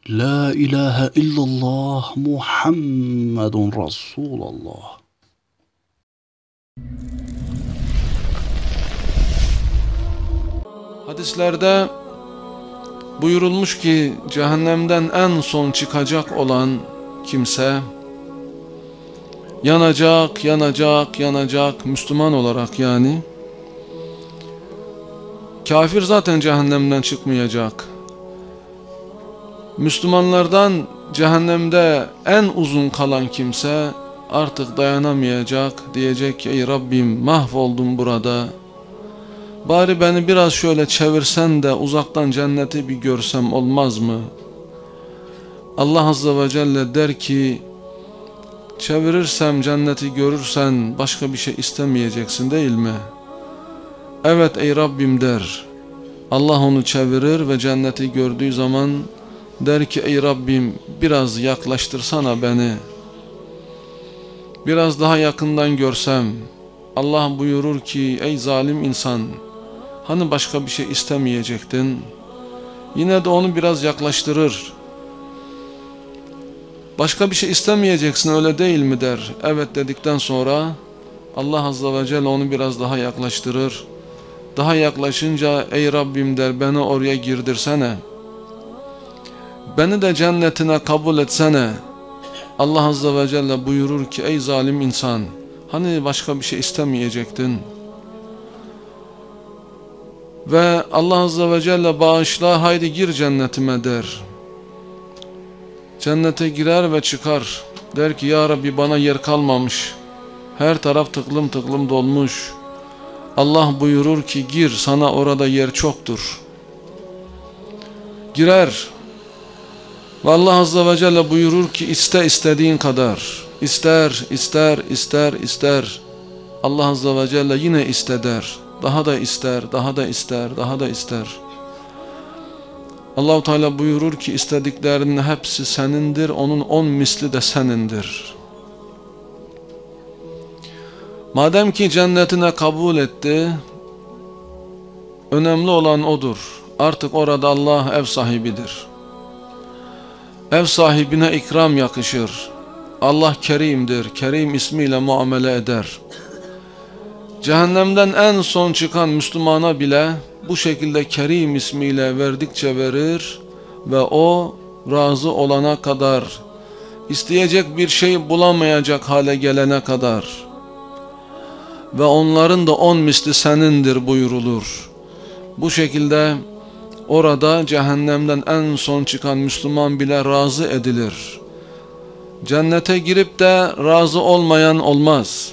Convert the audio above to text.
La ilahe illallah Muhammedun Resulullah. Hadislerde buyurulmuş ki cehennemden en son çıkacak olan kimse yanacak Müslüman olarak yani. Kafir zaten cehennemden çıkmayacak. Müslümanlardan cehennemde en uzun kalan kimse artık dayanamayacak, diyecek ki ey Rabbim mahvoldum burada. Bari beni biraz şöyle çevirsen de uzaktan cenneti bir görsem olmaz mı? Allah Azze ve Celle der ki çevirirsem cenneti görürsen başka bir şey istemeyeceksin değil mi? Evet ey Rabbim der. Allah onu çevirir ve cenneti gördüğü zaman der ki ey Rabbim biraz yaklaştırsana beni. Biraz daha yakından görsem. Allah buyurur ki ey zalim insan, hani başka bir şey istemeyecektin? Yine de onu biraz yaklaştırır. Başka bir şey istemeyeceksin öyle değil mi der. Evet dedikten sonra Allah Azze ve Celle onu biraz daha yaklaştırır. Daha yaklaşınca ey Rabbim der beni oraya girdirsene. Beni de cennetine kabul etsene. Allah Azze ve Celle buyurur ki ey zalim insan, hani başka bir şey istemeyecektin? Ve Allah Azze ve Celle bağışla haydi gir cennetime der. Cennete girer ve çıkar. Der ki ya Rabbi bana yer kalmamış. Her taraf tıklım tıklım dolmuş. Allah buyurur ki gir sana orada yer çoktur. Girer. Ve Allah Azze ve Celle buyurur ki iste istediğin kadar. İster. Allah Azze ve Celle yine iste der. Daha da ister. Allah-u Teala buyurur ki istediklerinin hepsi senindir, onun 10 misli de senindir. Madem ki cennetine kabul etti, önemli olan odur. Artık orada Allah ev sahibidir. Ev sahibine ikram yakışır. Allah kerimdir, kerim ismiyle muamele eder. Cehennemden en son çıkan Müslümana bile bu şekilde kerim ismiyle verdikçe verir ve o razı olana kadar, isteyecek bir şey bulamayacak hale gelene kadar ve onların da 10 misli senindir buyurulur. Bu şekilde orada cehennemden en son çıkan Müslüman bile razı edilir. Cennete girip de razı olmayan olmaz.